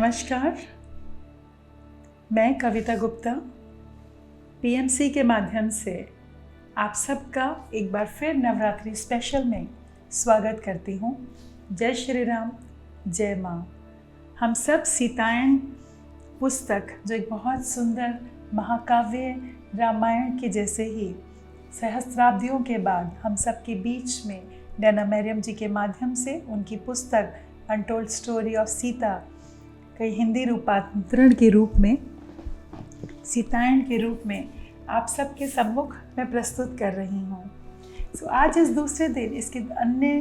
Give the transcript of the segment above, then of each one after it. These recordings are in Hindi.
नमस्कार, मैं कविता गुप्ता पीएमसी के माध्यम से आप सबका एक बार फिर नवरात्रि स्पेशल में स्वागत करती हूँ। जय श्री राम, जय माँ। हम सब सीतायन पुस्तक, जो एक बहुत सुंदर महाकाव्य रामायण के जैसे ही सहस्त्राब्दियों के बाद हम सब के बीच में नैना मरियम जी के माध्यम से उनकी पुस्तक अनटोल्ड स्टोरी ऑफ सीता कई हिंदी रूपांतरण के रूप में, सीतायन के रूप में आप सबके सम्मुख मैं प्रस्तुत कर रही हूँ। आज इस दूसरे दिन इसके अन्य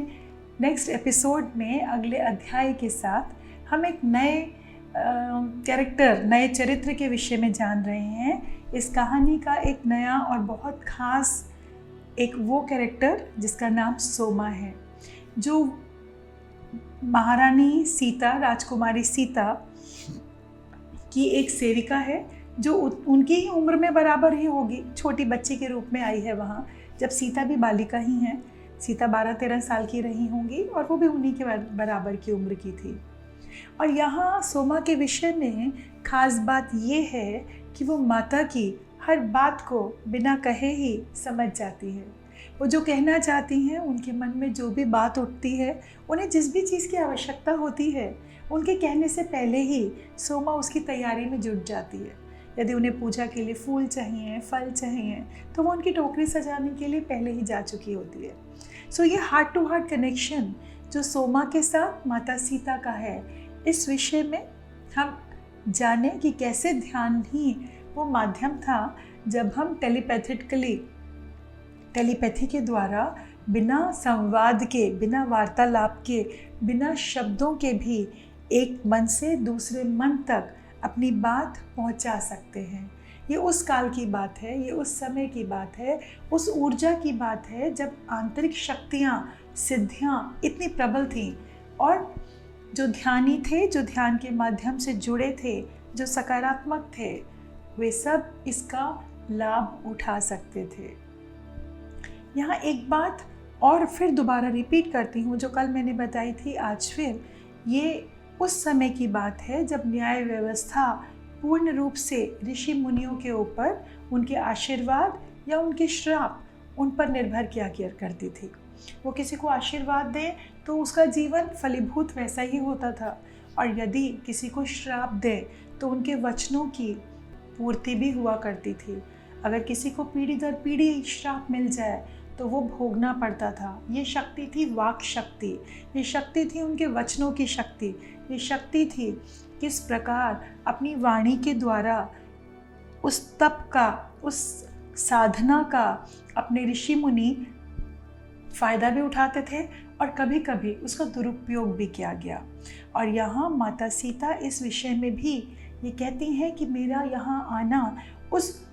नेक्स्ट एपिसोड में अगले अध्याय के साथ हम एक नए कैरेक्टर, नए चरित्र के विषय में जान रहे हैं। इस कहानी का एक नया और बहुत ख़ास एक वो कैरेक्टर जिसका नाम सोमा है, जो महारानी सीता, राजकुमारी सीता की एक सेविका है, जो उनकी ही उम्र में बराबर ही होगी, छोटी बच्ची के रूप में आई है वहाँ, जब सीता भी बालिका ही हैं। सीता 12-13 साल की रही होंगी और वो भी उन्हीं के बराबर की उम्र की थी। और यहाँ सोमा के विषय में ख़ास बात ये है कि वो माता की हर बात को बिना कहे ही समझ जाती है। वो जो कहना चाहती हैं, उनके मन में जो भी बात उठती है, उन्हें जिस भी चीज़ की आवश्यकता होती है, उनके कहने से पहले ही सोमा उसकी तैयारी में जुट जाती है। यदि उन्हें पूजा के लिए फूल चाहिए, फल चाहिए, तो वो उनकी टोकरी सजाने के लिए पहले ही जा चुकी होती है। ये हार्ट टू हार्ट कनेक्शन जो सोमा के साथ माता सीता का है, इस विषय में हम जाने कि कैसे ध्यान ही वो माध्यम था जब हम टेलीपैथी के द्वारा बिना संवाद के, बिना वार्तालाप के, बिना शब्दों के भी एक मन से दूसरे मन तक अपनी बात पहुंचा सकते हैं। ये उस काल की बात है, ये उस समय की बात है, उस ऊर्जा की बात है जब आंतरिक शक्तियाँ, सिद्धियाँ इतनी प्रबल थीं और जो ध्यानी थे, जो ध्यान के माध्यम से जुड़े थे, जो सकारात्मक थे, वे सब इसका लाभ उठा सकते थे। यहाँ एक बात और फिर दोबारा रिपीट करती हूँ, जो कल मैंने बताई थी, आज फिर, ये उस समय की बात है जब न्याय व्यवस्था पूर्ण रूप से ऋषि मुनियों के ऊपर उनके आशीर्वाद या उनके श्राप उन पर निर्भर किया करती थी। वो किसी को आशीर्वाद दें तो उसका जीवन फलीभूत वैसा ही होता था, और यदि किसी को श्राप दें तो उनके वचनों की पूर्ति भी हुआ करती थी। अगर किसी को पीढ़ी दर पीढ़ी श्राप मिल जाए तो वो भोगना पड़ता था। ये शक्ति थी वाक शक्ति, ये शक्ति थी उनके वचनों की शक्ति, ये शक्ति थी किस प्रकार अपनी वाणी के द्वारा उस तप का, उस साधना का अपने ऋषि मुनि फ़ायदा भी उठाते थे और कभी कभी उसका दुरुपयोग भी किया गया। और यहाँ माता सीता इस विषय में भी ये कहती हैं कि मेरा यहाँ आना उस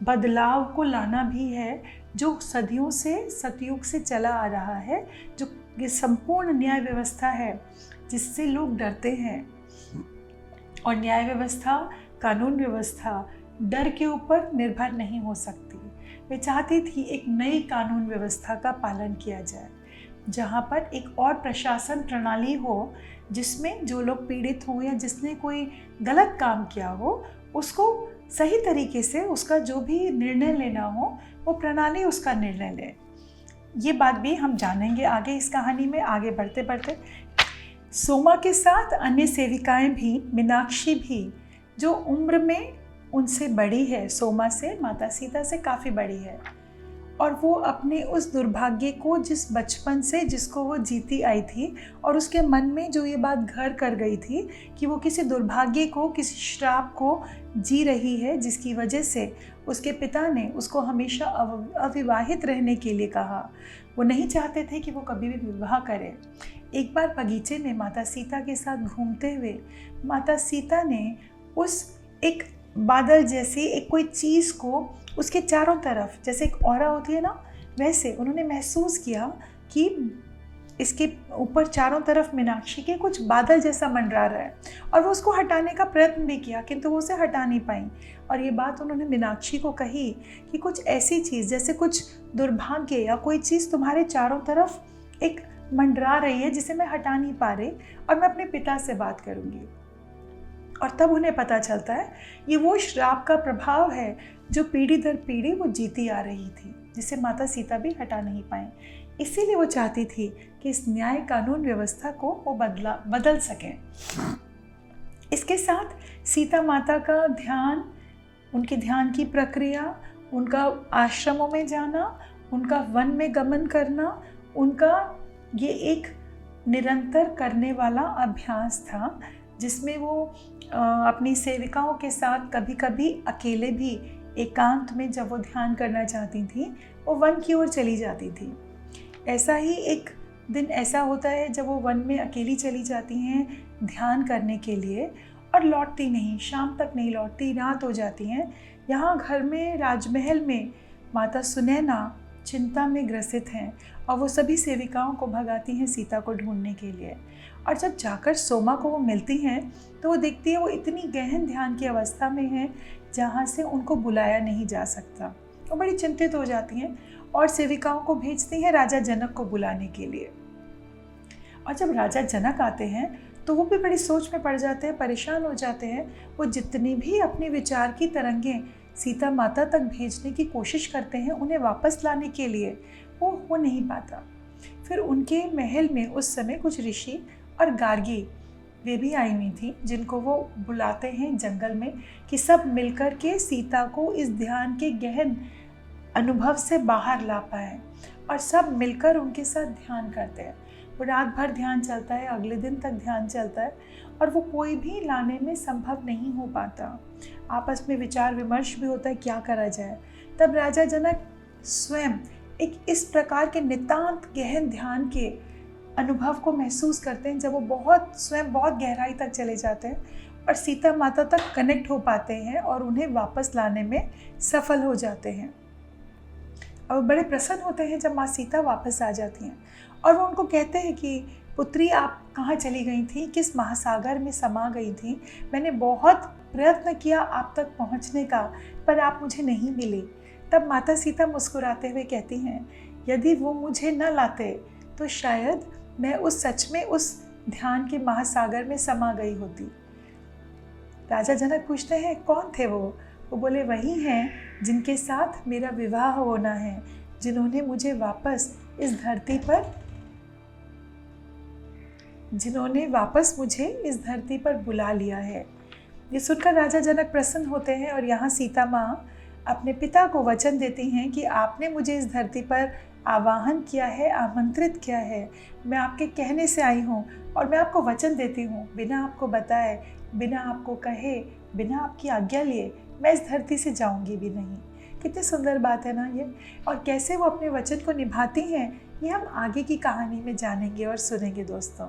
बदलाव को लाना भी है जो सदियों से, सतयुग से चला आ रहा है, जो ये संपूर्ण न्याय व्यवस्था है जिससे लोग डरते हैं। और न्याय व्यवस्था, कानून व्यवस्था डर के ऊपर निर्भर नहीं हो सकती। वे चाहती थी एक नई कानून व्यवस्था का पालन किया जाए, जहाँ पर एक और प्रशासन प्रणाली हो, जिसमें जो लोग पीड़ित हों या जिसने कोई गलत काम किया हो, उसको सही तरीके से उसका जो भी निर्णय लेना हो, वो प्रणाली उसका निर्णय ले। ये बात भी हम जानेंगे आगे इस कहानी में, आगे बढ़ते बढ़ते। सोमा के साथ अन्य सेविकाएं भी, मीनाक्षी भी, जो उम्र में उनसे बड़ी है, सोमा से, माता सीता से काफ़ी बड़ी है, और वो अपने उस दुर्भाग्य को, जिस बचपन से जिसको वो जीती आई थी, और उसके मन में जो ये बात घर कर गई थी कि वो किसी दुर्भाग्य को, किसी श्राप को जी रही है, जिसकी वजह से उसके पिता ने उसको हमेशा अविवाहित रहने के लिए कहा। वो नहीं चाहते थे कि वो कभी भी विवाह करे। एक बार बगीचे में माता सीता के साथ घूमते हुए माता सीता ने उस एक बादल जैसी एक कोई चीज़ को उसके चारों तरफ, जैसे एक ऑरा होती है ना, वैसे उन्होंने महसूस किया कि इसके ऊपर चारों तरफ मीनाक्षी के कुछ बादल जैसा मंडरा रहा है, और वो उसको हटाने का प्रयत्न भी किया, किंतु वो उसे हटा नहीं पाई। और ये बात उन्होंने मीनाक्षी को कही कि कुछ ऐसी चीज़, जैसे कुछ दुर्भाग्य या कोई चीज़ तुम्हारे चारों तरफ एक मंडरा रही है जिसे मैं हटा नहीं पा रही, और मैं अपने पिता से बात करूँगी। और तब उन्हें पता चलता है ये वो श्राप का प्रभाव है जो पीढ़ी दर पीढ़ी वो जीती आ रही थी, जिसे माता सीता भी हटा नहीं पाए। इसीलिए वो चाहती थी कि इस न्याय कानून व्यवस्था को वो बदल सकें। इसके साथ सीता माता का ध्यान, उनके ध्यान की प्रक्रिया, उनका आश्रमों में जाना, उनका वन में गमन करना, उनका ये एक निरंतर करने वाला अभ्यास था, जिसमें वो अपनी सेविकाओं के साथ कभी कभी अकेले भी एकांत में जब वो ध्यान करना चाहती थी वो वन की ओर चली जाती थी। ऐसा ही एक दिन ऐसा होता है जब वो वन में अकेली चली जाती हैं ध्यान करने के लिए और लौटती नहीं, शाम तक नहीं लौटती, रात हो जाती हैं। यहाँ घर में राजमहल में माता सुनैना चिंता में ग्रसित हैं और वो सभी सेविकाओं को भगाती हैं सीता को ढूंढने के लिए। और जब जाकर सोमा को वो मिलती हैं तो वो देखती है वो इतनी गहन ध्यान की अवस्था में है जहाँ से उनको बुलाया नहीं जा सकता। वो बड़ी चिंतित हो जाती हैं और सेविकाओं को भेजती हैं राजा जनक को बुलाने के लिए। और जब राजा जनक आते हैं तो वो भी बड़ी सोच में पड़ जाते हैं, परेशान हो जाते हैं। वो जितनी भी अपने विचार की तरंगें सीता माता तक भेजने की कोशिश करते हैं उन्हें वापस लाने के लिए, वो हो नहीं पाता। फिर उनके महल में उस समय कुछ ऋषि और गार्गी वे भी आई हुई थी, जिनको वो बुलाते हैं जंगल में कि सब मिलकर के सीता को इस ध्यान के गहन अनुभव से बाहर ला पाए। और सब मिलकर उनके साथ ध्यान करते हैं। वो रात भर ध्यान चलता है, अगले दिन तक ध्यान चलता है और वो कोई भी लाने में संभव नहीं हो पाता। आपस में विचार विमर्श भी होता है क्या करा जाए। तब राजा जनक स्वयं एक इस प्रकार के नितांत गहन ध्यान के अनुभव को महसूस करते हैं जब वो स्वयं बहुत गहराई तक चले जाते हैं और सीता माता तक कनेक्ट हो पाते हैं और उन्हें वापस लाने में सफल हो जाते हैं। और वो बड़े प्रसन्न होते हैं जब माँ सीता वापस आ जाती हैं और वो उनको कहते हैं कि पुत्री आप कहाँ चली गई थी, किस महासागर में समा गई थी। मैंने बहुत प्रयत्न किया आप तक पहुँचने का, पर आप मुझे नहीं मिली। तब माता सीता मुस्कुराते हुए कहती हैं यदि वो मुझे न लाते तो शायद मैं सच में उस ध्यान के महासागर में समा गई होती। राजा जनक पूछते हैं कौन थे वो बोले वही हैं जिनके साथ मेरा विवाह होना है, जिन्होंने मुझे वापस मुझे इस धरती पर बुला लिया है। ये सुनकर राजा जनक प्रसन्न होते हैं और यहाँ सीता माँ अपने पिता को वचन देती हैं कि आपने मुझे इस धरती पर आवाहन किया है, आमंत्रित किया है, मैं आपके कहने से आई हूँ और मैं आपको वचन देती हूँ बिना आपको बताए, बिना आपको कहे, बिना आपकी आज्ञा लिए मैं इस धरती से जाऊँगी भी नहीं। कितनी सुंदर बात है ना ये। और कैसे वो अपने वचन को निभाती हैं ये हम आगे की कहानी में जानेंगे और सुनेंगे दोस्तों।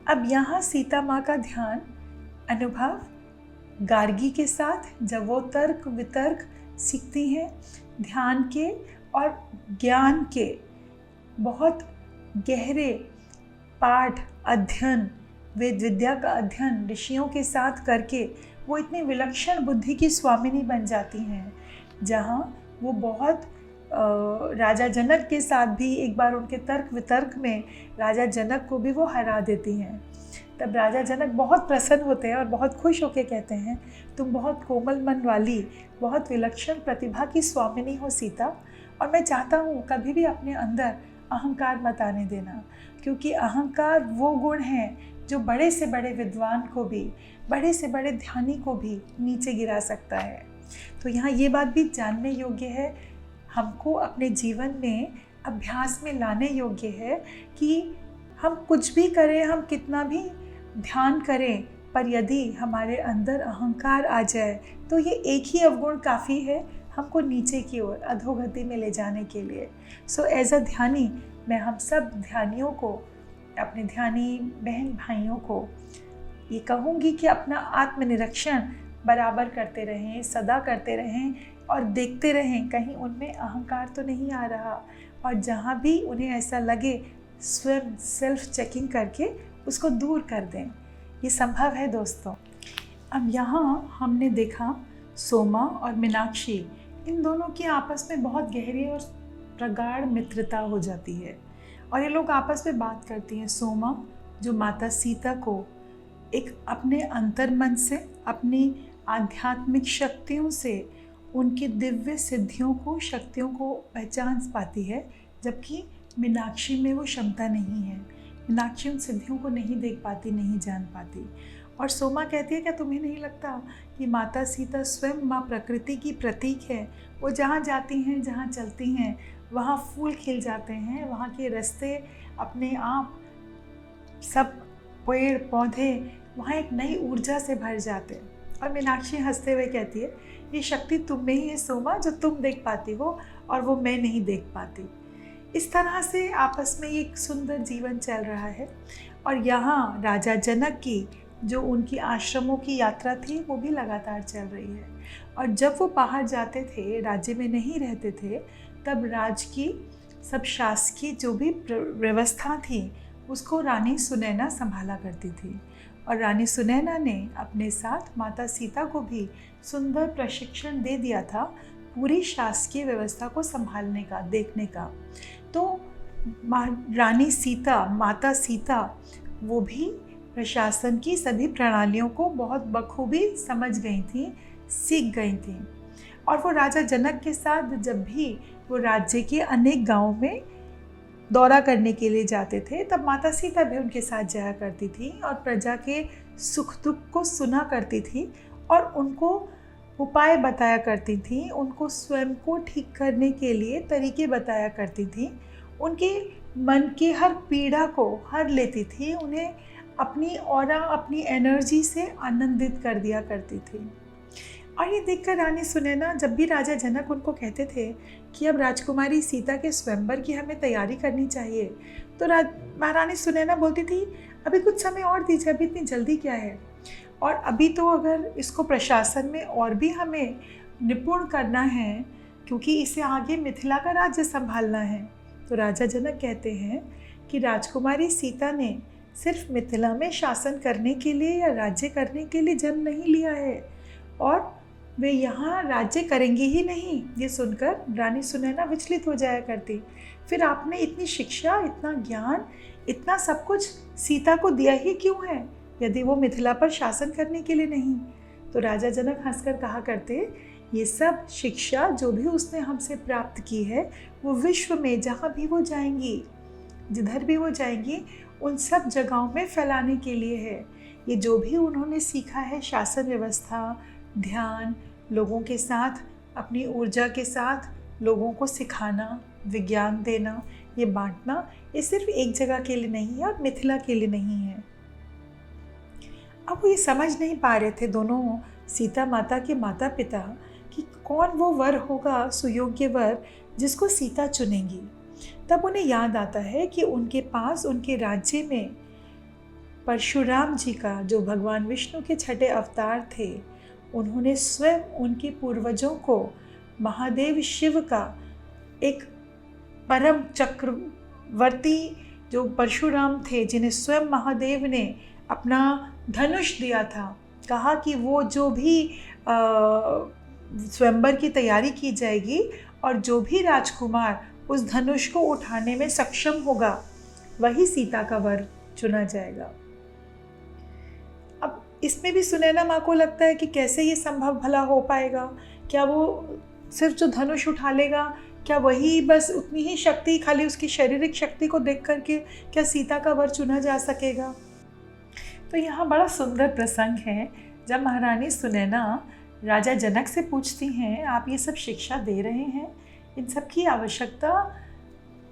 अब यहाँ सीता माँ का ध्यान अनुभव गार्गी के साथ जब वो तर्क वितर्क सीखती हैं ध्यान के और ज्ञान के बहुत गहरे पाठ अध्ययन, वेद विद्या का अध्ययन ऋषियों के साथ करके वो इतनी विलक्षण बुद्धि की स्वामिनी बन जाती हैं, जहाँ वो बहुत राजा जनक के साथ भी एक बार उनके तर्क वितर्क में राजा जनक को भी वो हरा देती हैं। तब राजा जनक बहुत प्रसन्न होते हैं और बहुत खुश होकर कहते हैं तुम बहुत कोमल मन वाली, बहुत विलक्षण प्रतिभा की स्वामिनी हो सीता, और मैं चाहता हूँ कभी भी अपने अंदर अहंकार मत आने देना, क्योंकि अहंकार वो गुण है जो बड़े से बड़े विद्वान को भी, बड़े से बड़े ध्यानी को भी नीचे गिरा सकता है। तो यहाँ ये बात भी जानने योग्य है, हमको अपने जीवन में अभ्यास में लाने योग्य है कि हम कुछ भी करें, हम कितना भी ध्यान करें, पर यदि हमारे अंदर अहंकार आ जाए तो ये एक ही अवगुण काफ़ी है हमको नीचे की ओर अधोगति में ले जाने के लिए। सो एज अ ध्यानी मैं हम सब ध्यानियों को, अपने ध्यानी बहन भाइयों को ये कहूँगी कि अपना आत्मनिरीक्षण बराबर करते रहें, सदा करते रहें और देखते रहें कहीं उनमें अहंकार तो नहीं आ रहा, और जहाँ भी उन्हें ऐसा लगे स्वयं सेल्फ चेकिंग करके उसको दूर कर दें। ये संभव है दोस्तों। अब यहाँ हमने देखा सोमा और मीनाक्षी, इन दोनों की आपस में बहुत गहरी और प्रगाढ़ मित्रता हो जाती है और ये लोग आपस में बात करती हैं। सोमा जो माता सीता को एक अपने अंतर्मन से, अपनी आध्यात्मिक शक्तियों से उनकी दिव्य सिद्धियों को, शक्तियों को पहचान पाती है, जबकि मीनाक्षी में वो क्षमता नहीं है। मीनाक्षी उन सिद्धियों को नहीं देख पाती, नहीं जान पाती। और सोमा कहती है, क्या तुम्हें नहीं लगता कि माता सीता स्वयं माँ प्रकृति की प्रतीक है? वो जहाँ जाती हैं, जहाँ चलती हैं, वहाँ फूल खिल जाते हैं, वहाँ के रास्ते अपने आप, सब पेड़ पौधे वहाँ एक नई ऊर्जा से भर जाते हैं। और मीनाक्षी हंसते हुए कहती है, ये शक्ति तुम में ही है सोमा, जो तुम देख पाती हो और वो मैं नहीं देख पाती। इस तरह से आपस में एक सुंदर जीवन चल रहा है। और यहाँ राजा जनक की जो उनकी आश्रमों की यात्रा थी वो भी लगातार चल रही है। और जब वो बाहर जाते थे, राज्य में नहीं रहते थे, तब राज्य की सब शासकीय जो भी व्यवस्था थी उसको रानी सुनैना संभाला करती थी। और रानी सुनैना ने अपने साथ माता सीता को भी सुंदर प्रशिक्षण दे दिया था पूरी शासकीय व्यवस्था को संभालने का, देखने का। तो रानी सीता, माता सीता, वो भी प्रशासन की सभी प्रणालियों को बहुत बखूबी समझ गई थी, सीख गई थी। और वो राजा जनक के साथ जब भी वो राज्य के अनेक गांवों में दौरा करने के लिए जाते थे, तब माता सीता भी उनके साथ जाया करती थी और प्रजा के सुख दुख को सुना करती थी और उनको उपाय बताया करती थी, उनको स्वयं को ठीक करने के लिए तरीके बताया करती थी, उनके मन की हर पीड़ा को हर लेती थी, उन्हें अपनी ऑरा, अपनी एनर्जी से आनंदित कर दिया करती थी। और ये देखकर रानी सुनैना, जब भी राजा जनक उनको कहते थे कि अब राजकुमारी सीता के स्वयंवर की हमें तैयारी करनी चाहिए, तो महारानी सुनैना बोलती थी, अभी कुछ समय और दीजिए, अभी इतनी जल्दी क्या है। और अभी तो अगर इसको प्रशासन में और भी हमें निपुण करना है, क्योंकि इसे आगे मिथिला का राज्य संभालना है। तो राजा जनक कहते हैं कि राजकुमारी सीता ने सिर्फ मिथिला में शासन करने के लिए या राज्य करने के लिए जन्म नहीं लिया है, और वे यहाँ राज्य करेंगी ही नहीं। ये सुनकर रानी सुनैना विचलित हो जाया करती। फिर आपने इतनी शिक्षा, इतना ज्ञान, इतना सब कुछ सीता को दिया ही क्यों है, यदि वो मिथिला पर शासन करने के लिए नहीं? तो राजा जनक हंसकर कहा करते, ये सब शिक्षा जो भी उसने हमसे प्राप्त की है, वो विश्व में जहाँ भी वो जाएंगी, जिधर भी वो जाएंगी, उन सब जगहों में फैलाने के लिए है। ये जो भी उन्होंने सीखा है, शासन व्यवस्था, ध्यान, लोगों के साथ, अपनी ऊर्जा के साथ लोगों को सिखाना, विज्ञान देना, ये बांटना, ये सिर्फ एक जगह के लिए नहीं है और मिथिला के लिए नहीं है। अब वो ये समझ नहीं पा रहे थे दोनों सीता माता के माता पिता कि कौन वो वर होगा, सुयोग्य वर, जिसको सीता चुनेंगी। तब उन्हें याद आता है कि उनके पास, उनके राज्य में परशुराम जी का, जो भगवान विष्णु के छठे अवतार थे, उन्होंने स्वयं उनके पूर्वजों को महादेव शिव का एक परम चक्रवर्ती जो परशुराम थे, जिन्हें स्वयं महादेव ने अपना धनुष दिया था, कहा कि वो जो भी स्वयंवर की तैयारी की जाएगी और जो भी राजकुमार उस धनुष को उठाने में सक्षम होगा, वही सीता का वर चुना जाएगा। अब इसमें भी सुनैना माँ को लगता है कि कैसे ये संभव भला हो पाएगा? क्या वो सिर्फ जो धनुष उठा लेगा, क्या वही बस उतनी ही शक्ति, खाली उसकी शारीरिक शक्ति को देख करके क्या सीता का वर चुना जा सकेगा? तो यहाँ बड़ा सुंदर प्रसंग है जब महारानी सुनैना राजा जनक से पूछती हैं, आप ये सब शिक्षा दे रहे हैं, इन सब की आवश्यकता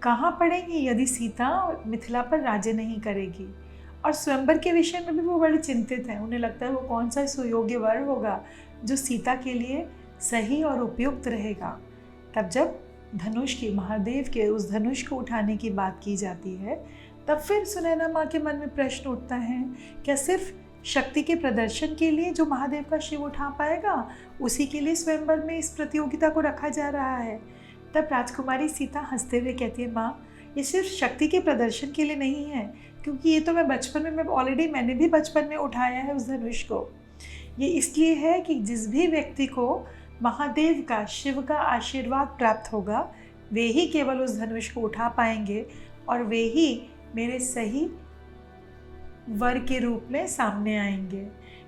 कहाँ पड़ेगी यदि सीता मिथिला पर राज्य नहीं करेगी? और स्वयंवर के विषय में भी वो बड़े चिंतित हैं। उन्हें लगता है वो कौन सा सुयोग्य वर होगा जो सीता के लिए सही और उपयुक्त रहेगा। तब जब धनुष की, महादेव के उस धनुष को उठाने की बात की जाती है, तब फिर सुनैना माँ के मन में प्रश्न उठता है, क्या सिर्फ शक्ति के प्रदर्शन के लिए जो महादेव का शिव उठा पाएगा, उसी के लिए स्वयंवर में इस प्रतियोगिता को रखा जा रहा है? तब राजकुमारी सीता हंसते हुए कहती है, माँ, ये सिर्फ शक्ति के प्रदर्शन के लिए नहीं है, क्योंकि ये तो मैंने भी बचपन में उठाया है उस धनुष को। ये इसलिए है कि जिस भी व्यक्ति को महादेव का, शिव का आशीर्वाद प्राप्त होगा, वे ही केवल उस धनुष को उठा पाएंगे और वे ही मेरे सही वर के रूप में सामने आएंगे,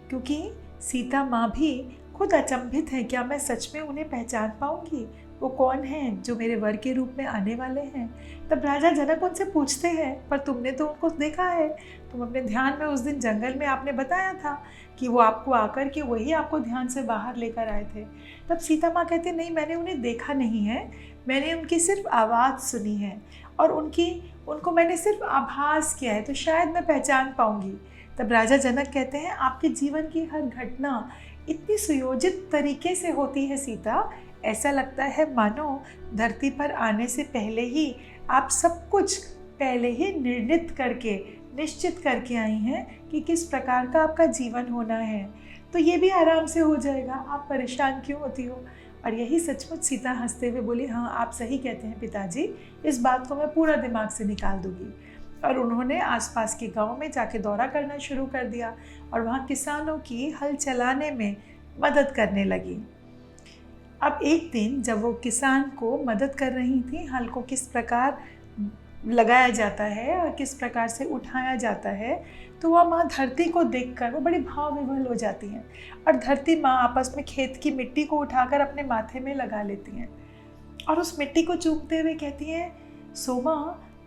क्योंकि सीता माँ भी खुद अचंभित है, क्या मैं सच में उन्हें पहचान पाऊंगी, वो कौन हैं जो मेरे वर के रूप में आने वाले हैं। तब राजा जनक उनसे पूछते हैं, पर तुमने तो उनको देखा है, तुम अपने ध्यान में उस दिन जंगल में आपने बताया था कि वो आपको आकर के वही आपको ध्यान से बाहर लेकर आए थे। तब सीता माँ कहती नहीं, मैंने उन्हें देखा नहीं है, मैंने उनकी सिर्फ आवाज़ सुनी है और उनको मैंने सिर्फ आभास किया है, तो शायद मैं पहचान पाऊंगी। तब राजा जनक कहते हैं, आपके जीवन की हर घटना इतनी सुयोजित तरीके से होती है सीता, ऐसा लगता है मानो धरती पर आने से पहले ही आप सब कुछ पहले ही निर्णित करके निश्चित करके आई हैं कि किस प्रकार का आपका जीवन होना है, तो ये भी आराम से हो जाएगा, आप परेशान क्यों होती हो। और यही सचमुच सीता हंसते हुए बोली, हाँ आप सही कहते हैं पिताजी, इस बात को मैं पूरा दिमाग से निकाल दूंगी। और उन्होंने आसपास के गांव में जाके दौरा करना शुरू कर दिया और वहाँ किसानों की हल चलाने में मदद करने लगी। अब एक दिन जब वो किसान को मदद कर रही थी, हल को किस प्रकार लगाया जाता है और किस प्रकार से उठाया जाता है, तो वह माँ धरती को देखकर वो बड़ी भाव विभोर हो जाती हैं और धरती माँ आपस में खेत की मिट्टी को उठाकर अपने माथे में लगा लेती हैं और उस मिट्टी को चूमते हुए कहती हैं, सोमा,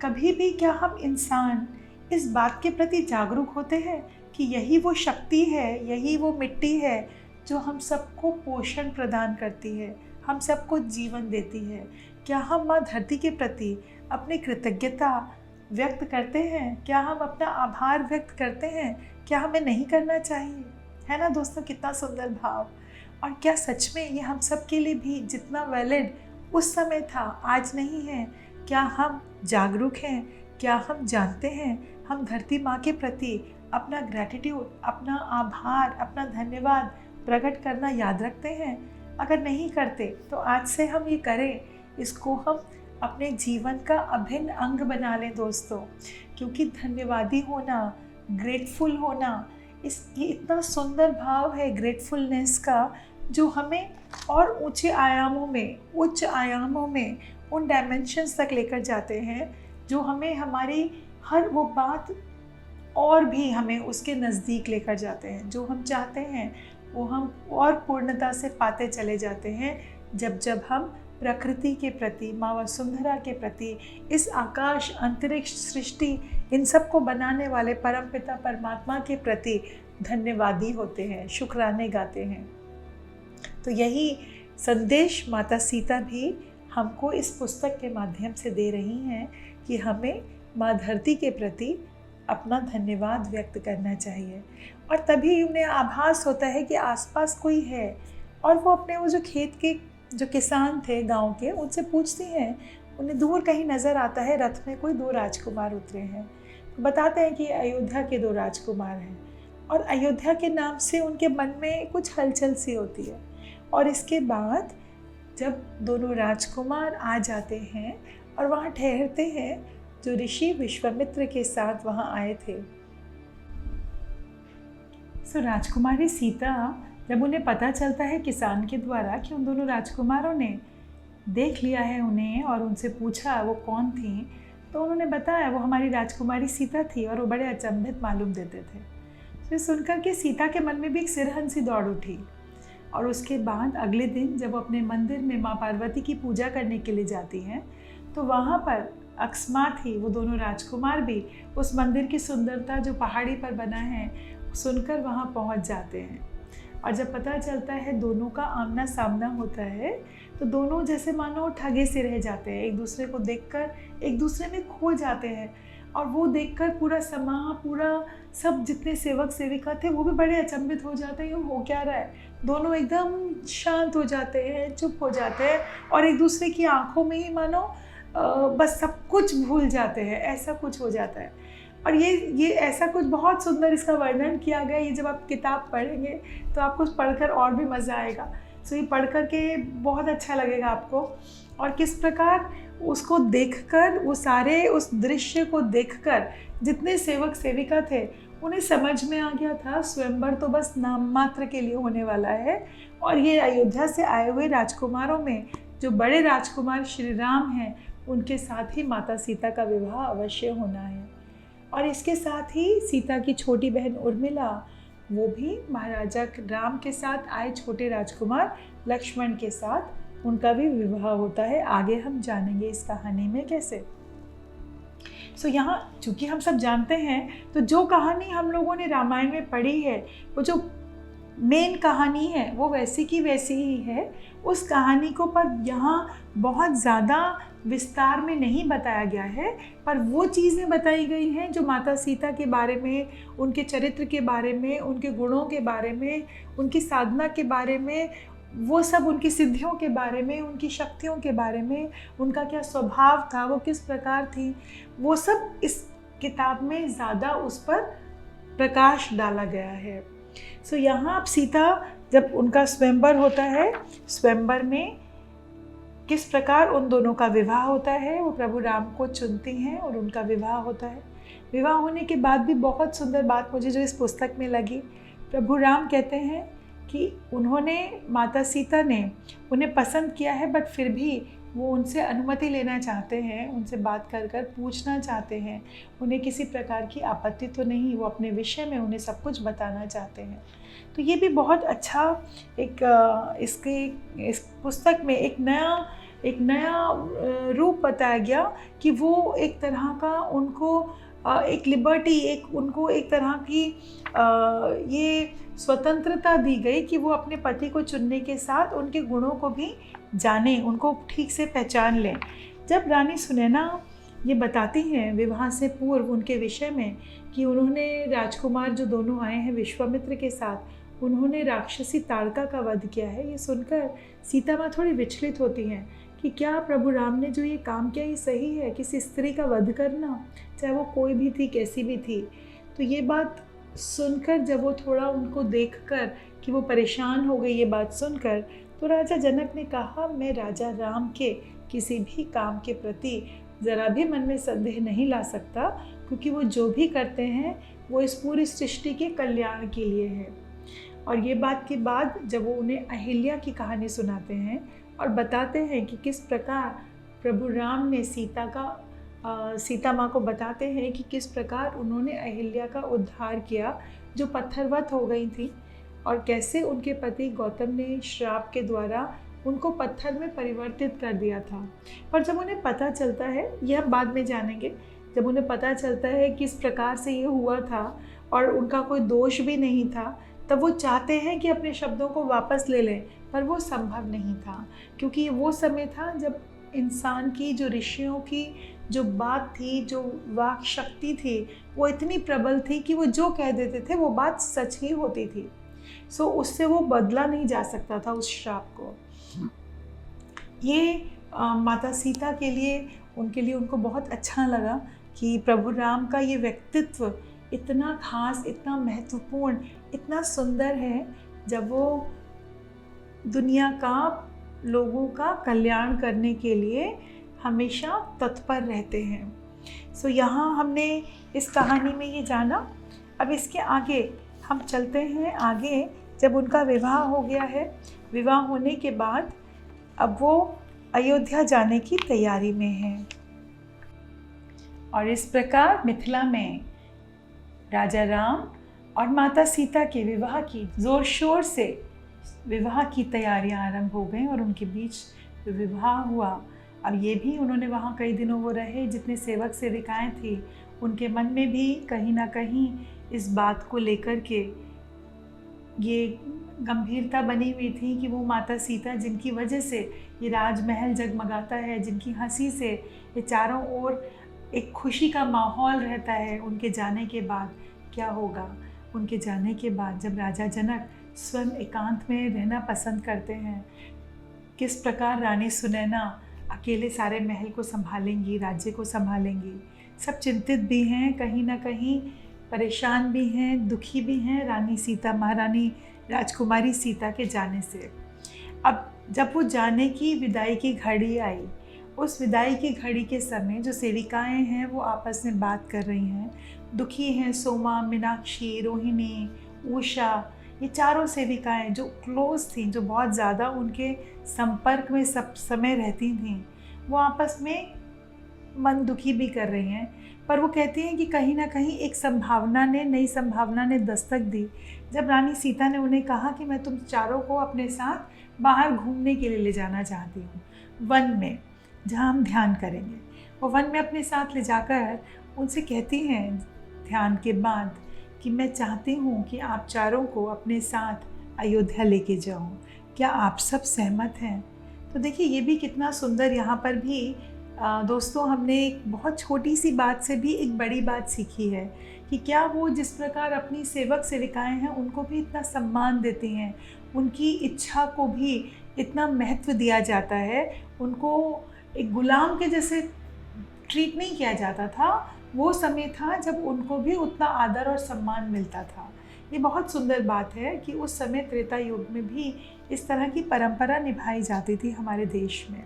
कभी भी क्या हम इंसान इस बात के प्रति जागरूक होते हैं कि यही वो शक्ति है, यही वो मिट्टी है जो हम सबको पोषण प्रदान करती है, हम सबको जीवन देती है। क्या हम माँ धरती के प्रति अपनी कृतज्ञता व्यक्त करते हैं? क्या हम अपना आभार व्यक्त करते हैं? क्या हमें नहीं करना चाहिए? है ना दोस्तों, कितना सुंदर भाव। और क्या सच में ये हम सब के लिए भी जितना वैलिड उस समय था आज नहीं है? क्या हम जागरूक हैं? क्या हम जानते हैं हम धरती माँ के प्रति अपना ग्रैटिट्यूड, अपना आभार, अपना धन्यवाद प्रकट करना याद रखते हैं? अगर नहीं करते तो आज से हम ये करें, इसको हम अपने जीवन का अभिन्न अंग बना लें दोस्तों, क्योंकि धन्यवादी होना, ग्रेटफुल होना, ये इतना सुंदर भाव है ग्रेटफुलनेस का, जो हमें और ऊंचे आयामों में, उच्च आयामों में, उन डायमेंशंस तक लेकर जाते हैं जो हमें हमारी हर वो बात और भी हमें उसके नज़दीक लेकर जाते हैं। जो हम चाहते हैं वो हम और पूर्णता से पाते चले जाते हैं जब हम प्रकृति के प्रति, माँ वसुंधरा के प्रति, इस आकाश, अंतरिक्ष, सृष्टि, इन सब को बनाने वाले परमपिता परमात्मा के प्रति धन्यवादी होते हैं, शुक्राने गाते हैं। तो यही संदेश माता सीता भी हमको इस पुस्तक के माध्यम से दे रही हैं कि हमें माँ धरती के प्रति अपना धन्यवाद व्यक्त करना चाहिए। और तभी उन्हें आभास होता है कि आसपास कोई है, और वो अपने वो जो खेत के जो किसान थे गांव के, उनसे पूछती हैं, उन्हें दूर कहीं नज़र आता है रथ में कोई 2 राजकुमार उतरे हैं। तो बताते हैं कि अयोध्या के 2 राजकुमार हैं और अयोध्या के नाम से उनके मन में कुछ हलचल सी होती है। और इसके बाद जब दोनों राजकुमार आ जाते हैं और वहाँ ठहरते हैं जो ऋषि विश्वामित्र के साथ वहाँ आए थे। सो राजकुमारी सीता, जब उन्हें पता चलता है किसान के द्वारा कि उन दोनों राजकुमारों ने देख लिया है उन्हें और उनसे पूछा वो कौन थी, तो उन्होंने बताया वो हमारी राजकुमारी सीता थी और वो बड़े अचंभित मालूम देते थे। फिर सुनकर के सीता के मन में भी एक सिरहन सी दौड़ उठी। और उसके बाद अगले दिन जब वो अपने मंदिर में माँ पार्वती की पूजा करने के लिए जाती हैं, तो वहाँ पर अकस्मात ही वो दोनों राजकुमार भी उस मंदिर की सुंदरता जो पहाड़ी पर बना है सुनकर वहाँ पहुँच जाते हैं। और जब पता चलता है दोनों का आमना सामना होता है, तो दोनों जैसे मानो ठगे से रह जाते हैं, एक दूसरे को देखकर एक दूसरे में खो जाते हैं। और वो देखकर पूरा समाज, पूरा सब जितने सेवक सेविका थे वो भी बड़े अचंभित हो जाते हैं, ये हो क्या रहा है। दोनों एकदम शांत हो जाते हैं, चुप हो जाते हैं और एक दूसरे की आंखों में ही मानो बस सब कुछ भूल जाते हैं, ऐसा कुछ हो जाता है। और ये ऐसा कुछ बहुत सुंदर इसका वर्णन किया गया। ये जब आप किताब पढ़ेंगे तो आपको पढ़कर और भी मज़ा आएगा। सो ये पढ़ कर के बहुत अच्छा लगेगा आपको। और किस प्रकार उसको देखकर, वो सारे उस दृश्य को देखकर जितने सेवक सेविका थे उन्हें समझ में आ गया था स्वयंवर तो बस नाम मात्र के लिए होने वाला है, और ये अयोध्या से आए हुए राजकुमारों में जो बड़े राजकुमार श्री राम हैं उनके साथ ही माता सीता का विवाह अवश्य होना है। और इसके साथ ही सीता की छोटी बहन उर्मिला, वो भी महाराजा राम के साथ आए छोटे राजकुमार लक्ष्मण के साथ, उनका भी विवाह होता है। आगे हम जानेंगे इस कहानी में कैसे। यहाँ चूँकि हम सब जानते हैं, तो जो कहानी हम लोगों ने रामायण में पढ़ी है, वो जो मेन कहानी है वो वैसी की वैसी ही है। उस कहानी को पर यहाँ बहुत ज़्यादा विस्तार में नहीं बताया गया है, पर वो चीज़ें बताई गई हैं जो माता सीता के बारे में, उनके चरित्र के बारे में, उनके गुणों के बारे में, उनकी साधना के बारे में, वो सब उनकी सिद्धियों के बारे में, उनकी शक्तियों के बारे में, उनका क्या स्वभाव था, वो किस प्रकार थी, वो सब इस किताब में ज़्यादा उस पर प्रकाश डाला गया है। यहाँ आप सीता, जब उनका स्वयंवर होता है, स्वयंवर में किस प्रकार उन दोनों का विवाह होता है, वो प्रभु राम को चुनती हैं और उनका विवाह होता है। विवाह होने के बाद भी बहुत सुंदर बात मुझे जो इस पुस्तक में लगी, प्रभु राम कहते हैं कि उन्होंने, माता सीता ने उन्हें पसंद किया है, बट फिर भी वो उनसे अनुमति लेना चाहते हैं, उनसे बात कर कर पूछना चाहते हैं। उन्हें किसी प्रकार की आपत्ति तो नहीं, वो अपने विषय में उन्हें सब कुछ बताना चाहते हैं। तो ये भी बहुत अच्छा इस पुस्तक में एक नया रूप बताया गया कि वो एक तरह का उनको एक लिबर्टी, उनको एक तरह की ये स्वतंत्रता दी गई कि वो अपने पति को चुनने के साथ उनके गुणों को भी जाने, उनको ठीक से पहचान लें। जब रानी सुनैना ये बताती हैं विवाह से पूर्व उनके विषय में कि उन्होंने राजकुमार जो दोनों आए हैं विश्वामित्र के साथ, उन्होंने राक्षसी ताड़का का वध किया है, ये सुनकर सीता माँ थोड़ी विचलित होती हैं कि क्या प्रभु राम ने जो ये काम किया ये सही है, किसी स्त्री का वध करना, चाहे वो कोई भी थी, कैसी भी थी। तो ये बात सुनकर, जब वो थोड़ा उनको देखकर कि वो परेशान हो गई ये बात सुनकर, तो राजा जनक ने कहा, मैं राजा राम के किसी भी काम के प्रति ज़रा भी मन में संदेह नहीं ला सकता, क्योंकि वो जो भी करते हैं वो इस पूरी सृष्टि के कल्याण के लिए है। और ये बात के बाद जब वो उन्हें अहिल्या की कहानी सुनाते हैं और बताते हैं कि किस प्रकार प्रभु राम ने सीता माँ को बताते हैं कि किस प्रकार उन्होंने अहिल्या का उद्धार किया जो पत्थरवत हो गई थी, और कैसे उनके पति गौतम ने श्राप के द्वारा उनको पत्थर में परिवर्तित कर दिया था। पर जब उन्हें पता चलता है, यह हम बाद में जानेंगे, जब उन्हें पता चलता है किस प्रकार से ये हुआ था और उनका कोई दोष भी नहीं था, तब वो चाहते हैं कि अपने शब्दों को वापस ले लें, पर वो संभव नहीं था, क्योंकि वो समय था जब इंसान की, जो ऋषियों की जो बात थी, जो वाक शक्ति थी, वो इतनी प्रबल थी कि वो जो कह देते थे वो बात सच ही होती थी। उससे वो बदला नहीं जा सकता था उस श्राप को। ये माता सीता के लिए, उनको बहुत अच्छा लगा कि प्रभु राम का ये व्यक्तित्व इतना खास, इतना महत्वपूर्ण, इतना सुंदर है, जब वो दुनिया का, लोगों का कल्याण करने के लिए हमेशा तत्पर रहते हैं। यहाँ हमने इस कहानी में ये जाना। अब इसके आगे हम चलते हैं आगे। जब उनका विवाह हो गया है, विवाह होने के बाद अब वो अयोध्या जाने की तैयारी में हैं। और इस प्रकार मिथिला में राजा राम और माता सीता के विवाह की जोर शोर से विवाह की तैयारियां आरंभ हो गई और उनके बीच विवाह हुआ। अब ये भी उन्होंने वहाँ कई दिनों वो रहे, जितने सेवक सेविकाएं थी उनके मन में भी कहीं ना कहीं इस बात को लेकर के ये गंभीरता बनी हुई थी कि वो माता सीता, जिनकी वजह से ये राजमहल जगमगाता है, जिनकी हंसी से ये चारों ओर एक खुशी का माहौल रहता है, उनके जाने के बाद क्या होगा। उनके जाने के बाद जब राजा जनक स्वयं एकांत में रहना पसंद करते हैं, किस प्रकार रानी सुनैना अकेले सारे महल को संभालेंगी, राज्य को संभालेंगी। सब चिंतित भी हैं, कहीं ना कहीं परेशान भी हैं, दुखी भी हैं रानी सीता, महारानी राजकुमारी सीता के जाने से। अब जब वो जाने की विदाई की घड़ी आई, उस विदाई की घड़ी के समय जो सेविकाएं हैं वो आपस में बात कर रही हैं, दुखी हैं। सोमा, मीनाक्षी, रोहिणी, उषा, ये चारों सेविकाएं जो क्लोज थी, जो बहुत ज़्यादा उनके संपर्क में सब समय रहती थीं, वो आपस में मन दुखी भी कर रही हैं, पर वो कहती हैं कि कहीं ना कहीं एक नई संभावना ने दस्तक दी जब रानी सीता ने उन्हें कहा कि मैं तुम चारों को अपने साथ बाहर घूमने के लिए ले जाना चाहती हूँ, वन में जहाँ हम ध्यान करेंगे। वो वन में अपने साथ ले जाकर उनसे कहती हैं ध्यान के बाद कि मैं चाहती हूँ कि आप चारों को अपने साथ अयोध्या लेके जाऊँ, क्या आप सब सहमत हैं? तो देखिए ये भी कितना सुंदर, यहाँ पर भी दोस्तों हमने एक बहुत छोटी सी बात से भी एक बड़ी बात सीखी है कि क्या वो जिस प्रकार अपनी सेवक सेविकाएं हैं उनको भी इतना सम्मान देती हैं, उनकी इच्छा को भी इतना महत्व दिया जाता है, उनको एक गुलाम के जैसे ट्रीट नहीं किया जाता था। वो समय था जब उनको भी उतना आदर और सम्मान मिलता था। ये बहुत सुंदर बात है कि उस समय त्रेता युग में भी इस तरह की परंपरा निभाई जाती थी हमारे देश में।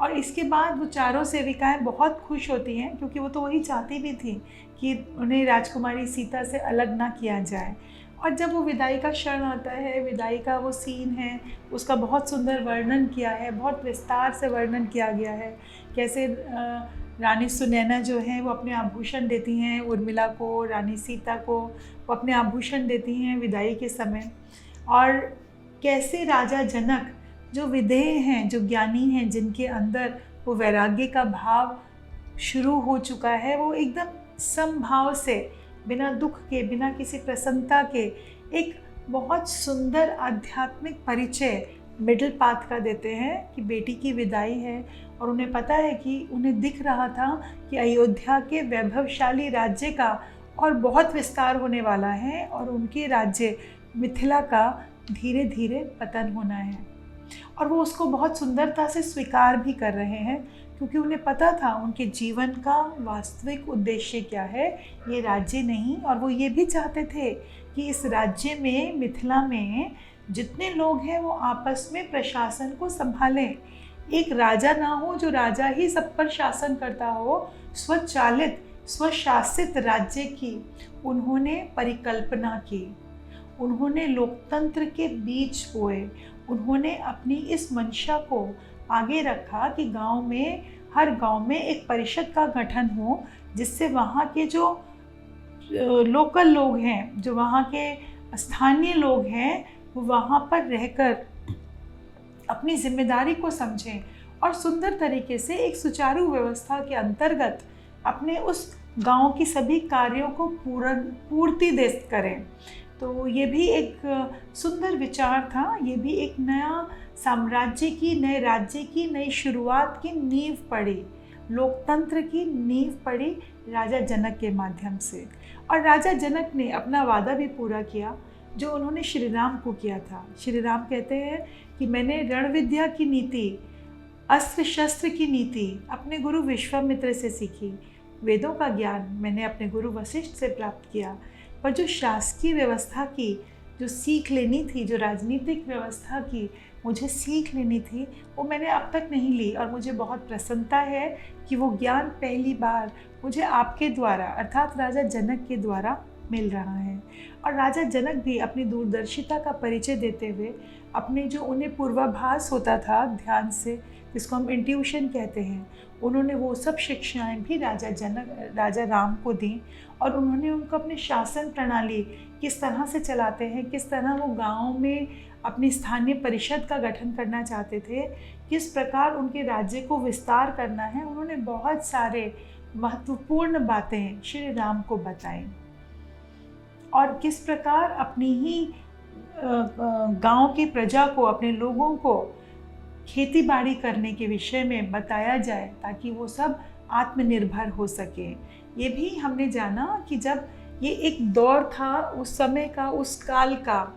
और इसके बाद वो चारों सेविकाएं बहुत खुश होती हैं, क्योंकि वो तो वही चाहती भी थी कि उन्हें राजकुमारी सीता से अलग ना किया जाए। और जब वो विदाई का क्षण आता है, विदाई का वो सीन है, उसका बहुत सुंदर वर्णन किया है, बहुत विस्तार से वर्णन किया गया है। कैसे रानी सुनैना जो है वो अपने आभूषण देती हैं उर्मिला को, रानी सीता को वो अपने आभूषण देती हैं विदाई के समय। और कैसे राजा जनक जो विधेय हैं, जो ज्ञानी हैं, जिनके अंदर वो वैराग्य का भाव शुरू हो चुका है, वो एकदम समभाव से, बिना दुख के, बिना किसी प्रसन्नता के, एक बहुत सुंदर आध्यात्मिक परिचय मिडिल पाथ का देते हैं कि बेटी की विदाई है। और उन्हें पता है कि उन्हें दिख रहा था कि अयोध्या के वैभवशाली राज्य का और बहुत विस्तार होने वाला है और उनके राज्य मिथिला का धीरे धीरे पतन होना है। और वो उसको बहुत सुंदरता से स्वीकार भी कर रहे हैं, क्योंकि उन्हें पता था उनके जीवन का वास्तविक उद्देश्य क्या है, ये राज्य नहीं। और वो ये भी चाहते थे कि इस राज्य में, मिथिला में जितने लोग हैं वो आपस में प्रशासन को संभालें। एक राजा ना हो जो राजा ही सब पर शासन करता हो। स्वचालित, स्वशासित राज्य की उन्होंने परिकल्पना की, उन्होंने लोकतंत्र के बीज बोए, उन्होंने अपनी इस मंशा को आगे रखा कि गांव में, हर गांव में एक परिषद का गठन हो, जिससे वहाँ के जो लोकल लोग हैं, जो वहाँ के स्थानीय लोग हैं, वो वहाँ पर रहकर अपनी जिम्मेदारी को समझें और सुंदर तरीके से एक सुचारू व्यवस्था के अंतर्गत अपने उस गांव की सभी कार्यों को पूर्ति दे करें। तो ये भी एक सुंदर विचार था। ये भी एक नया साम्राज्य की, नए राज्य की, नई शुरुआत की नींव पड़ी, लोकतंत्र की नींव पड़ी राजा जनक के माध्यम से। और राजा जनक ने अपना वादा भी पूरा किया जो उन्होंने श्री राम को किया था। श्री राम कहते हैं कि मैंने रण विद्या की नीति, अस्त्र शस्त्र की नीति अपने गुरु विश्वामित्र से सीखी, वेदों का ज्ञान मैंने अपने गुरु वशिष्ठ से प्राप्त किया, पर जो शासकीय व्यवस्था की जो सीख लेनी थी, जो राजनीतिक व्यवस्था की मुझे सीख लेनी थी, वो मैंने अब तक नहीं ली। और मुझे बहुत प्रसन्नता है कि वो ज्ञान पहली बार मुझे आपके द्वारा, अर्थात राजा जनक के द्वारा मिल रहा है। और राजा जनक भी अपनी दूरदर्शिता का परिचय देते हुए अपने जो उन्हें पूर्वाभास होता था ध्यान से, जिसको हम इंट्यूशन कहते हैं, उन्होंने वो सब शिक्षाएं भी राजा राम को दी। और उन्होंने उनको अपनी शासन प्रणाली किस तरह से चलाते हैं, किस तरह वो गाँव में अपनी स्थानीय परिषद का गठन करना चाहते थे, किस प्रकार उनके राज्य को विस्तार करना है, उन्होंने बहुत सारे महत्वपूर्ण बातें श्री राम को बताई। और किस प्रकार अपनी ही गांव की प्रजा को, अपने लोगों को खेती बाड़ी करने के विषय में बताया जाए ताकि वो सब आत्मनिर्भर हो सके। ये भी हमने जाना कि जब ये एक दौर था उस समय का, उस काल का,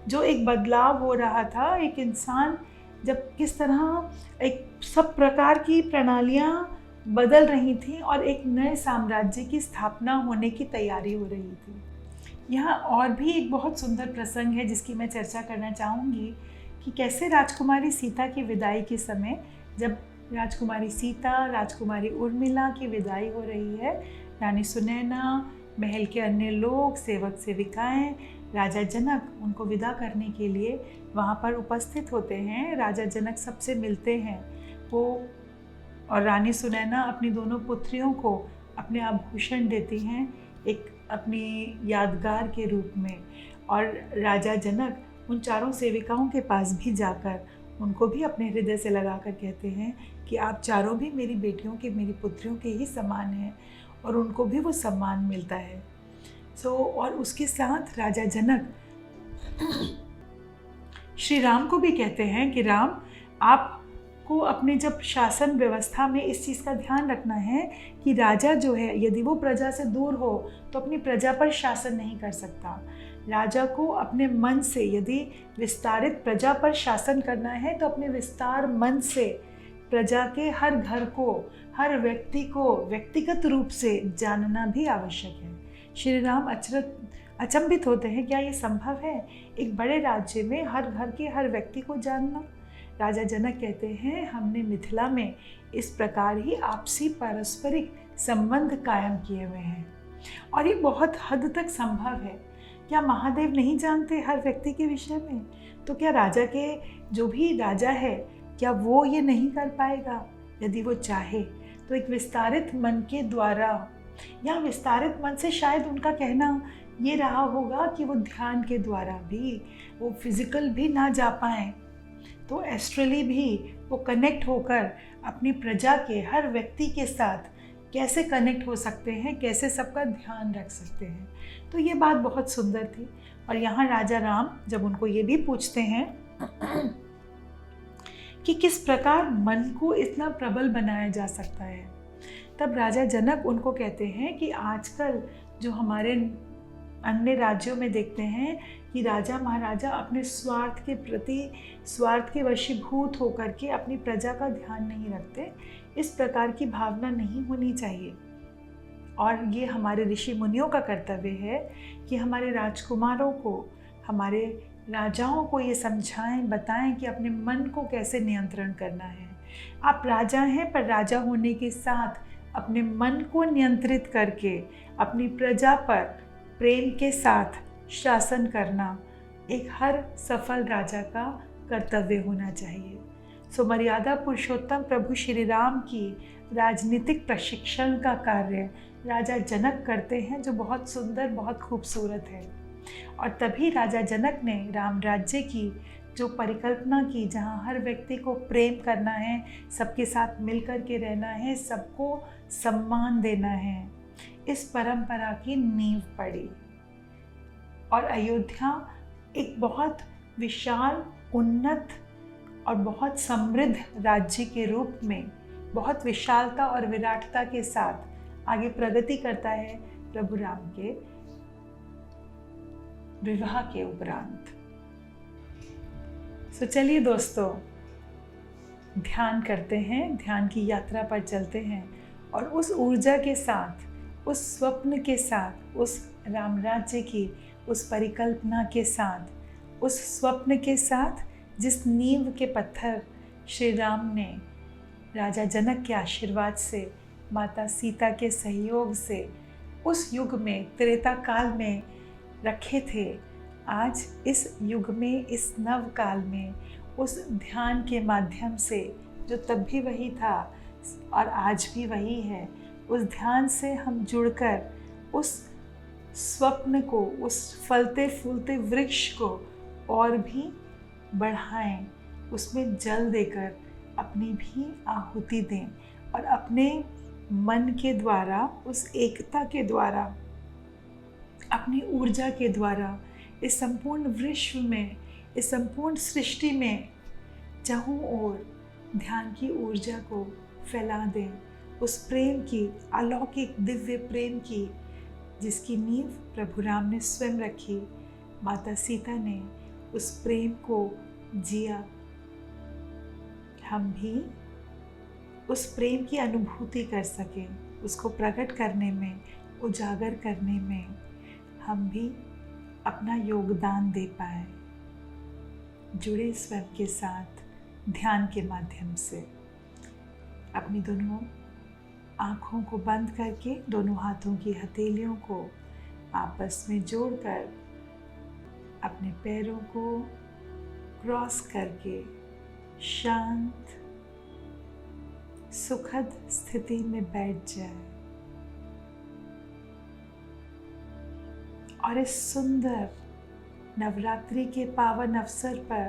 जो एक बदलाव हो रहा था, एक इंसान जब किस तरह एक सब प्रकार की प्रणालियाँ बदल रही थी और एक नए साम्राज्य की स्थापना होने की तैयारी हो रही थी। यहाँ और भी एक बहुत सुंदर प्रसंग है जिसकी मैं चर्चा करना चाहूँगी कि कैसे राजकुमारी सीता की विदाई के समय, जब राजकुमारी सीता, राजकुमारी उर्मिला की विदाई हो रही है, रानी सुनैना, महल के अन्य लोग, सेवक सेविकाएं, राजा जनक उनको विदा करने के लिए वहाँ पर उपस्थित होते हैं। राजा जनक सबसे मिलते हैं वो, और रानी सुनैना अपनी दोनों पुत्रियों को अपने आभूषण देती हैं एक अपनी यादगार के रूप में। और राजा जनक उन चारों सेविकाओं के पास भी जाकर उनको भी अपने हृदय से लगाकर कहते हैं कि आप चारों भी मेरी बेटियों के, मेरी पुत्रियों के ही समान हैं, और उनको भी वो सम्मान मिलता है। और उसके साथ राजा जनक श्री राम को भी कहते हैं कि राम, आपको अपने जब शासन व्यवस्था में इस चीज़ का ध्यान रखना है कि राजा जो है यदि वो प्रजा से दूर हो तो अपनी प्रजा पर शासन नहीं कर सकता। राजा को अपने मन से यदि विस्तारित प्रजा पर शासन करना है तो अपने विस्तार मन से प्रजा के हर घर को, हर व्यक्ति को व्यक्तिगत रूप से जानना भी आवश्यक है। श्री राम अचंभित होते हैं, क्या ये संभव है एक बड़े राज्य में हर घर के हर व्यक्ति को जानना? राजा जनक कहते हैं, हमने मिथिला में इस प्रकार ही आपसी पारस्परिक संबंध कायम किए हुए हैं और ये बहुत हद तक संभव है। क्या महादेव नहीं जानते हर व्यक्ति के विषय में? तो क्या राजा के जो भी राजा है क्या वो ये नहीं कर पाएगा? यदि वो चाहे तो एक विस्तारित मन के द्वारा, या विस्तारित मन से शायद उनका कहना ये रहा होगा कि वो ध्यान के द्वारा भी, वो फिजिकल भी ना जा पाएँ तो एस्ट्रली भी वो कनेक्ट होकर अपनी प्रजा के हर व्यक्ति के साथ कैसे कनेक्ट हो सकते हैं, कैसे सबका ध्यान रख सकते हैं। तो ये बात बहुत सुंदर थी। और यहाँ राजा राम जब उनको ये भी पूछते हैं कि किस प्रकार मन को इतना प्रबल बनाया जा सकता है, तब राजा जनक उनको कहते हैं कि आजकल जो हमारे अन्य राज्यों में देखते हैं कि राजा महाराजा अपने स्वार्थ के प्रति, स्वार्थ के वशीभूत होकर के अपनी प्रजा का ध्यान नहीं रखते। इस प्रकार की भावना नहीं होनी चाहिए। और ये हमारे ऋषि मुनियों का कर्तव्य है कि हमारे राजकुमारों को, हमारे राजाओं को ये समझाएं, बताएं कि अपने मन को कैसे नियंत्रण करना है। आप राजा हैं, पर राजा होने के साथ अपने मन को नियंत्रित करके अपनी प्रजा पर प्रेम के साथ शासन करना एक हर सफल राजा का कर्तव्य होना चाहिए। मर्यादा पुरुषोत्तम प्रभु श्री राम की राजनीतिक प्रशिक्षण का कार्य राजा जनक करते हैं, जो बहुत सुंदर, बहुत खूबसूरत है। और तभी राजा जनक ने राम राज्य की जो परिकल्पना की, जहाँ हर व्यक्ति को प्रेम करना है, सबके साथ मिलकर के रहना है, सबको सम्मान देना है, इस परंपरा की नींव पड़ी। और अयोध्या एक बहुत विशाल, उन्नत और बहुत समृद्ध राज्य के रूप में बहुत विशालता और विराटता के साथ आगे प्रगति करता है प्रभु राम के विवाह के उपरांत। चलिए दोस्तों, ध्यान करते हैं, ध्यान की यात्रा पर चलते हैं और उस ऊर्जा के साथ, उस स्वप्न के साथ, उस राम राज्य की उस परिकल्पना के साथ, उस स्वप्न के साथ जिस नींव के पत्थर श्री राम ने राजा जनक के आशीर्वाद से, माता सीता के सहयोग से उस युग में, त्रेता काल में रखे थे, आज इस युग में, इस नव काल में उस ध्यान के माध्यम से, जो तब भी वही था और आज भी वही है, उस ध्यान से हम जुड़कर उस स्वप्न को, उस फलते फूलते वृक्ष को और भी बढ़ाएं, उसमें जल देकर अपनी भी आहुति दें और अपने मन के द्वारा, उस एकता के द्वारा, अपनी ऊर्जा के द्वारा इस संपूर्ण विश्व में, इस संपूर्ण सृष्टि में चारों ओर ध्यान की ऊर्जा को फैला दें, उस प्रेम की, अलौकिक दिव्य प्रेम की, जिसकी नींव प्रभु राम ने स्वयं रखी, माता सीता ने उस प्रेम को जिया। हम भी उस प्रेम की अनुभूति कर सकें, उसको प्रकट करने में, उजागर करने में हम भी अपना योगदान दे पाए, जुड़े स्वयं के साथ ध्यान के माध्यम से। अपनी दोनों आँखों को बंद करके दोनों हाथों की हथेलियों को आपस में जोड़कर अपने पैरों को क्रॉस करके शांत सुखद स्थिति में बैठ जाए और इस सुंदर नवरात्रि के पावन अवसर पर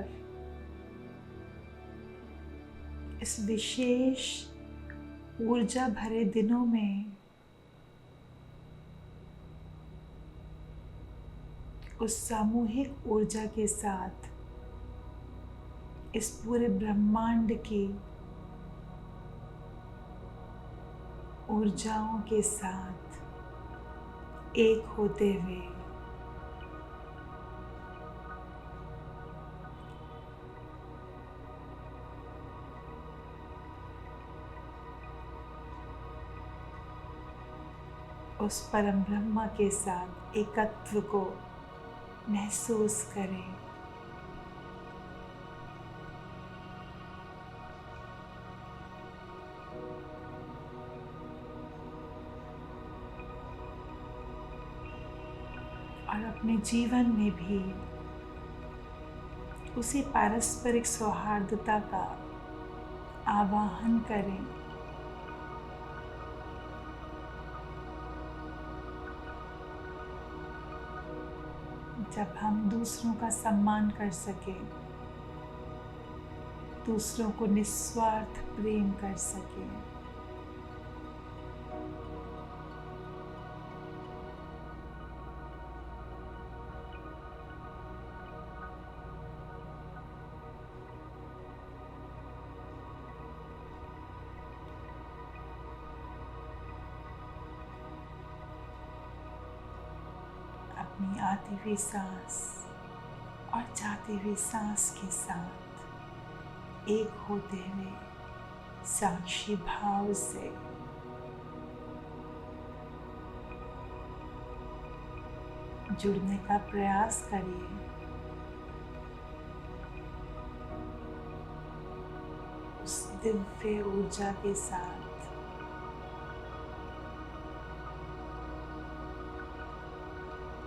इस विशेष ऊर्जा भरे दिनों में उस सामूहिक ऊर्जा के साथ इस पूरे ब्रह्मांड की ऊर्जाओं के साथ एक होते हुए उस परम ब्रह्मा के साथ एकत्व को महसूस करें। और अपने जीवन में भी उसी पारस्परिक सौहार्दता का आवाहन करें। जब हम दूसरों का सम्मान कर सकें, दूसरों को निस्वार्थ प्रेम कर सकें, अपनी आती हुई सांस और जाती हुई सांस के साथ एक होते हुए साक्षी भाव से जुड़ने का प्रयास करिए। उस दिव्य ऊर्जा के साथ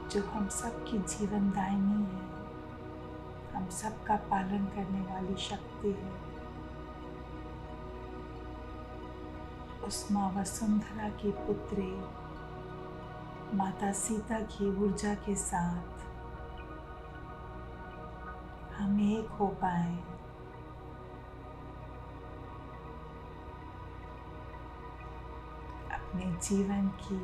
जो हम सबकी जीवनदायिनी है, हम सबका पालन करने वाली शक्ति है। उस माँ वसुंधरा की पुत्री माता सीता की ऊर्जा के साथ हम एक हो पाए। अपने जीवन की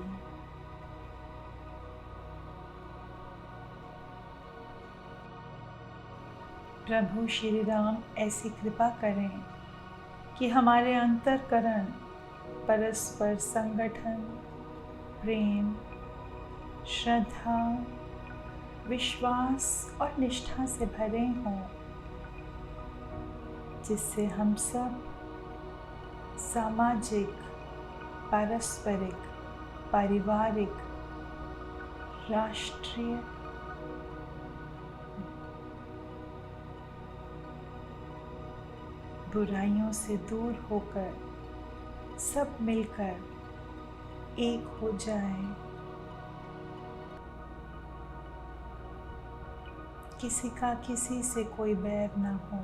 प्रभु श्री राम ऐसी कृपा करें कि हमारे अंतःकरण परस्पर संगठन, प्रेम, श्रद्धा, विश्वास और निष्ठा से भरे हों, जिससे हम सब सामाजिक, पारस्परिक, पारिवारिक, राष्ट्रीय बुराइयों से दूर होकर सब मिलकर एक हो जाएं। किसी का किसी से कोई बैर ना हो।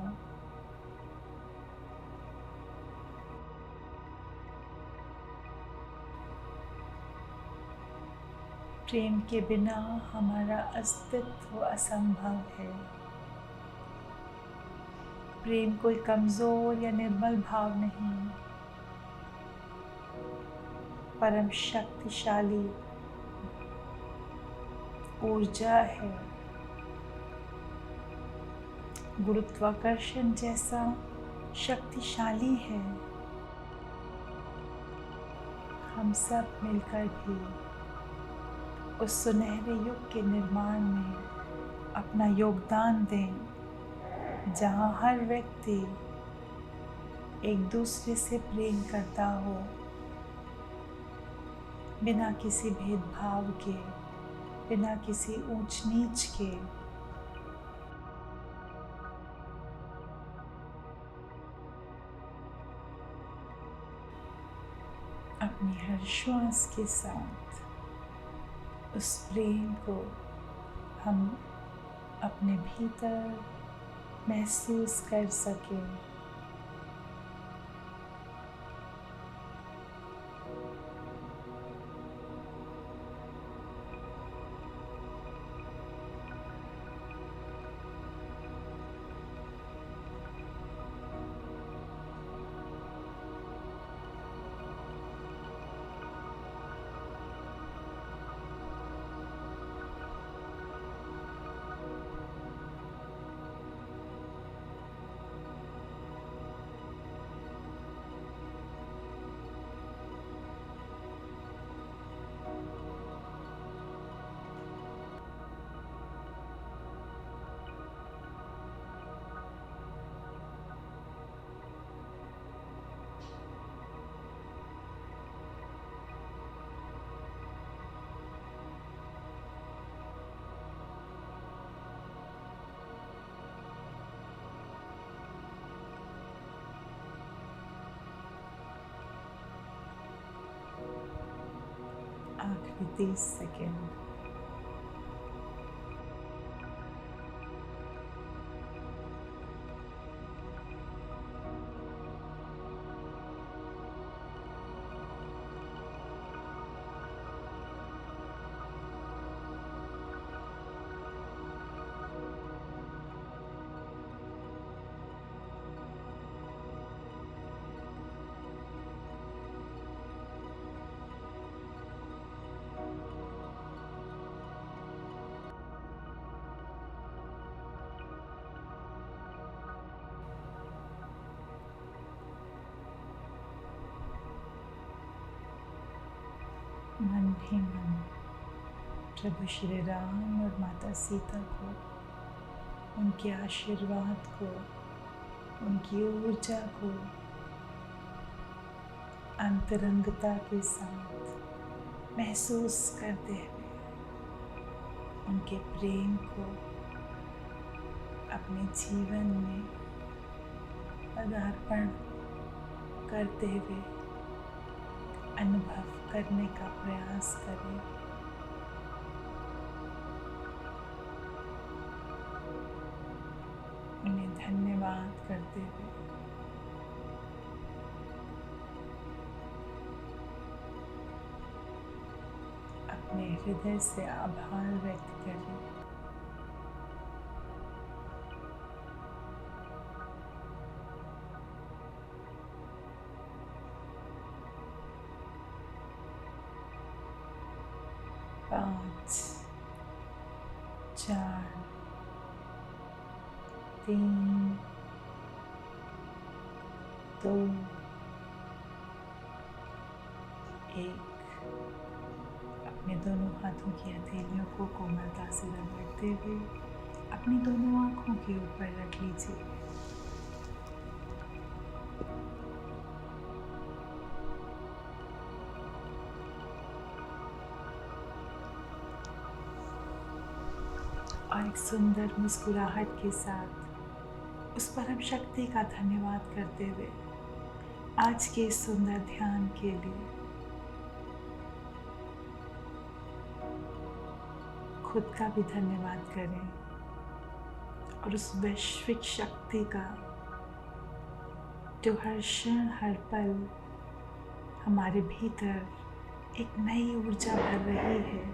प्रेम के बिना हमारा अस्तित्व असंभव है। प्रेम कोई कमजोर या निर्बल भाव नहीं, परम शक्तिशाली ऊर्जा है। गुरुत्वाकर्षण जैसा शक्तिशाली है। हम सब मिलकर भी उस सुनहरे युग के निर्माण में अपना योगदान दें, जहाँ हर व्यक्ति एक दूसरे से प्रेम करता हो, बिना किसी भेदभाव के, बिना किसी ऊंच नीच के। अपनी हर श्वास के साथ उस प्रेम को हम अपने भीतर महसूस कर सकें। अभी 30 सेकेंड। मन ही मन प्रभु श्री राम और माता सीता को, उनके आशीर्वाद को, उनकी ऊर्जा को अंतरंगता के साथ महसूस करते हुए, उनके प्रेम को अपने जीवन में पदार्पण करते हुए अनुभव करने का प्रयास करें। उन्हें धन्यवाद करते हुए अपने हृदय से आभार व्यक्त करें। पाँच, 4, 3, 2, 1। अपने दोनों हाथों की हथेलियों को कोमलता से रगड़ते हुए अपनी दोनों आँखों के ऊपर रख लीजिए। और एक सुंदर मुस्कुराहट के साथ उस परम शक्ति का धन्यवाद करते हुए आज के इस सुंदर ध्यान के लिए खुद का भी धन्यवाद करें और उस वैश्विक शक्ति का जो हर क्षण हर पल हमारे भीतर एक नई ऊर्जा भर रही है,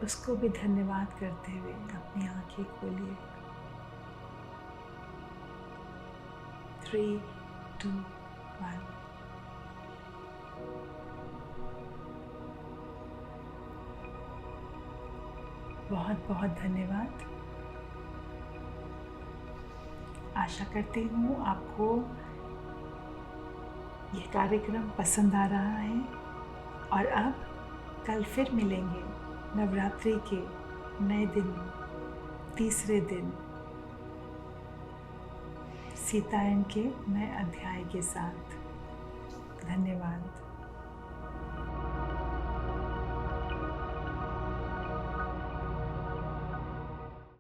उसको भी धन्यवाद करते हुए अपनी आंखें खोलिए। 3, 2, 1। बहुत बहुत धन्यवाद। आशा करती हूँ आपको ये कार्यक्रम पसंद आ रहा है और अब कल फिर मिलेंगे नवरात्रि के नए दिन, तीसरे दिन, सीतायन के नए अध्याय के साथ। धन्यवाद।